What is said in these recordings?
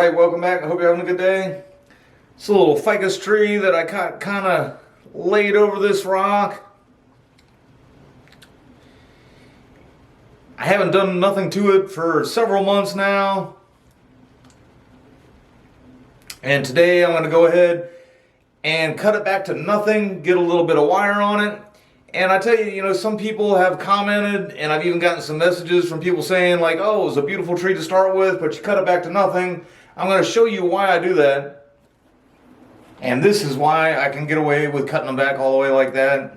Alright, welcome back. I hope you're having a good day. It's a little ficus tree that I kind of laid over this rock. I haven't done nothing to it for several months now. And today I'm going to go ahead and cut it back to nothing, get a little bit of wire on it. And I tell you, some people have commented, and I've even gotten some messages from people saying like, oh, it was a beautiful tree to start with, but you cut it back to nothing. I'm going to show you why I do that. And this is why I can get away with cutting them back all the way like that.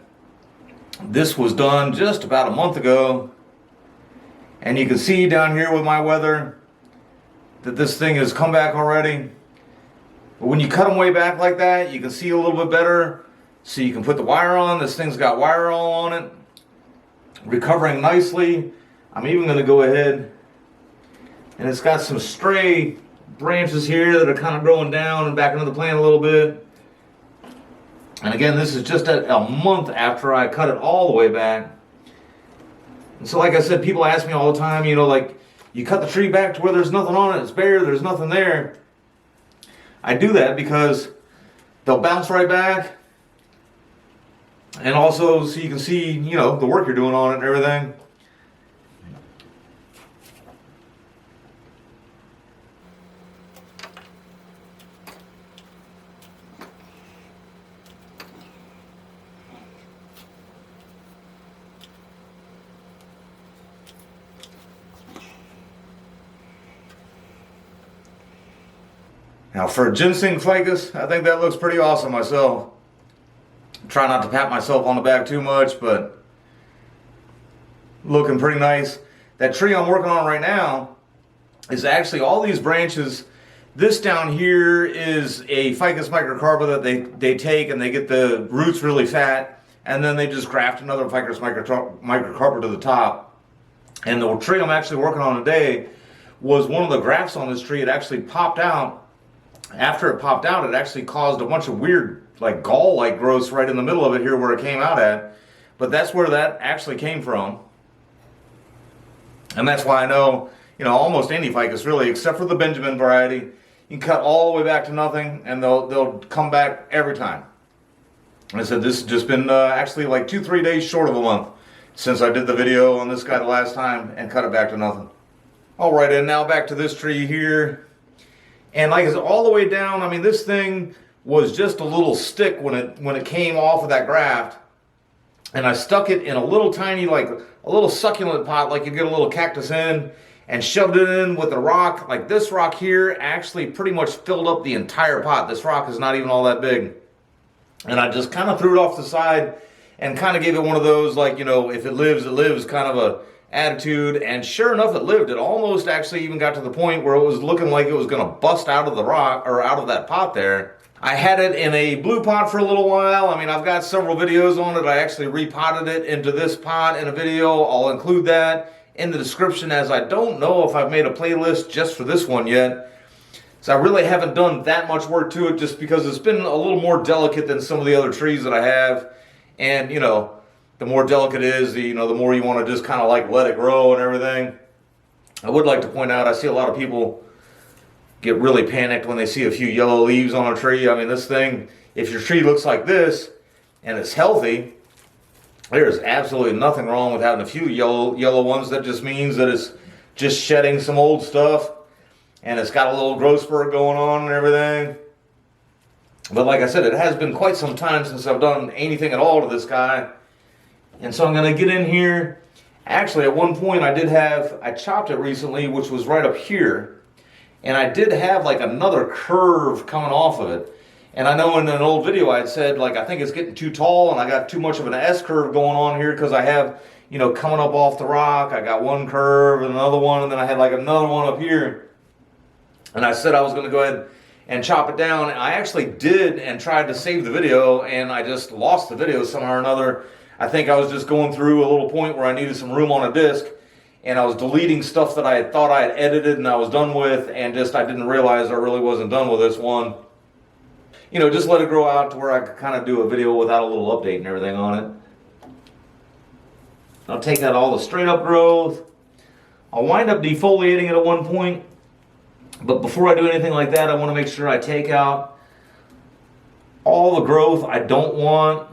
This was done just about a month ago. And you can see down here with my weather that this thing has come back already. But when you cut them way back like that, you can see a little bit better. So you can put the wire on. This thing's got wire all on it. Recovering nicely. I'm even going to go ahead. And it's got some stray branches here that are kind of growing down and back into the plant a little bit. And again, this is just a month after I cut it all the way back. And so like I said, people ask me all the time, like, you cut the tree back to where there's nothing on it, it's bare, there's nothing there. I do that because they'll bounce right back. And also so you can see, the work you're doing on it and everything. Now for a ginseng ficus, I think that looks pretty awesome myself. Try not to pat myself on the back too much, but looking pretty nice. That tree I'm working on right now is actually all these branches. This down here is a ficus microcarpa that they take and they get the roots really fat, and then they just graft another ficus microcarpa to the top. And the tree I'm actually working on today was one of the grafts on this tree. It actually popped out. After it popped out, it actually caused a bunch of weird, like gall-like growths right in the middle of it here where it came out at. But that's where that actually came from. And that's why I know, almost any ficus really, except for the Benjamin variety, you can cut all the way back to nothing and they'll come back every time. And I said this has just been actually like 2-3 days short of a month since I did the video on this guy the last time and cut it back to nothing. Alright, and now back to this tree here. And like I said, all the way down, this thing was just a little stick when it came off of that graft. And I stuck it in a little tiny, like a little succulent pot, like you get a little cactus in, and shoved it in with a rock. Like this rock here actually pretty much filled up the entire pot. This rock is not even all that big. And I just kind of threw it off the side and kind of gave it one of those, like, if it lives kind of a attitude. And sure enough, it lived. It almost actually even got to the point where it was looking like it was going to bust out of the rock, or out of that pot there. I had it in a blue pot for a little while. I've got several videos on it. I actually repotted it into this pot in a video. I'll include that in the description, as I don't know if I've made a playlist just for this one yet. So I really haven't done that much work to it, just because it's been a little more delicate than some of the other trees that I have. And, the more delicate it is, the more you want to just kind of like let it grow and everything. I would like to point out, I see a lot of people get really panicked when they see a few yellow leaves on a tree. This thing, if your tree looks like this and it's healthy, there's absolutely nothing wrong with having a few yellow ones. That just means that it's just shedding some old stuff and it's got a little growth spurt going on and everything. But like I said, it has been quite some time since I've done anything at all to this guy. And so I'm going to get in here. Actually, at one point I chopped it recently, which was right up here. And I did have like another curve coming off of it. And I know in an old video I had said, like, I think it's getting too tall and I got too much of an S curve going on here, because I have, coming up off the rock, I got one curve and another one, and then I had like another one up here. And I said I was going to go ahead and chop it down. And I actually did, and tried to save the video, and I just lost the video somehow or another. I think I was just going through a little point where I needed some room on a disc, and I was deleting stuff that I thought I had edited and I was done with, and I didn't realize I really wasn't done with this one. Just let it grow out to where I could kind of do a video without a little update and everything on it. I'll take out all the straight up growth. I'll wind up defoliating it at one point, But before I do anything like that, I want to make sure I take out all the growth I don't want.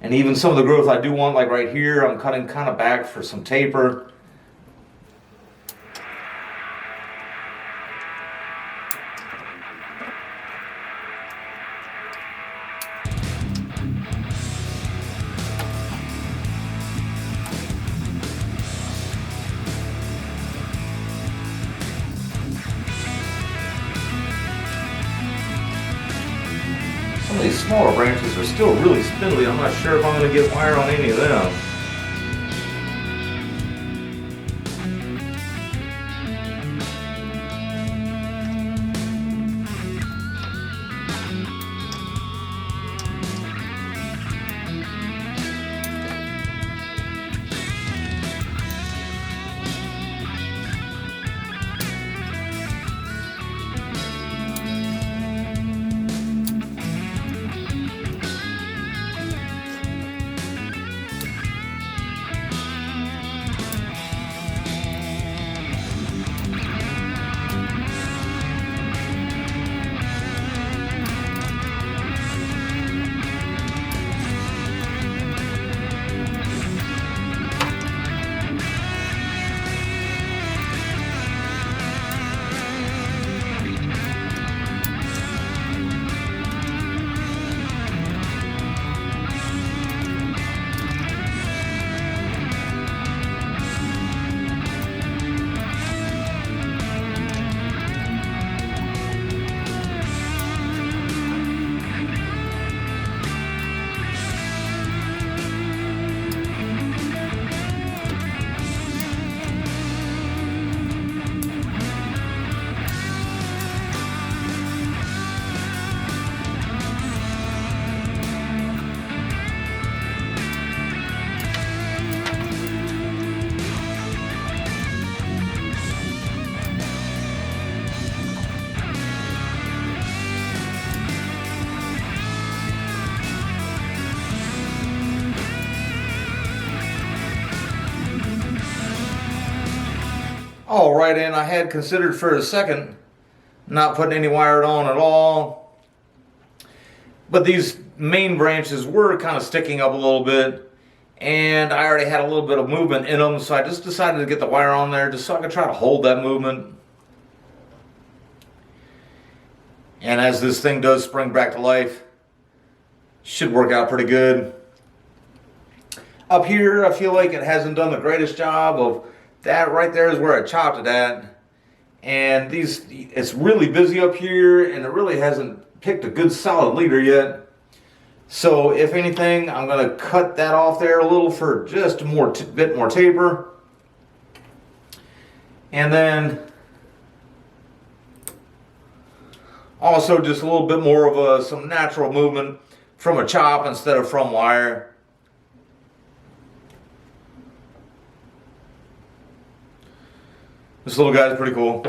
And even some of the growth I do want, like right here, I'm cutting kind of back for some taper. Some of these smaller branches are still really spindly. I'm not sure if I'm going to get wire on any of them. All right, and I had considered for a second not putting any wire on at all. But these main branches were kind of sticking up a little bit, and I already had a little bit of movement in them, so I just decided to get the wire on there just so I could try to hold that movement. And as this thing does spring back to life, should work out pretty good. Up here, I feel like it hasn't done the greatest job of that. Right there is where I chopped it at. And it's really busy up here, and it really hasn't picked a good solid leader yet. So if anything, I'm going to cut that off there a little for just a bit more taper. And then also just a little bit more of some natural movement from a chop instead of from wire. This little guy's pretty cool.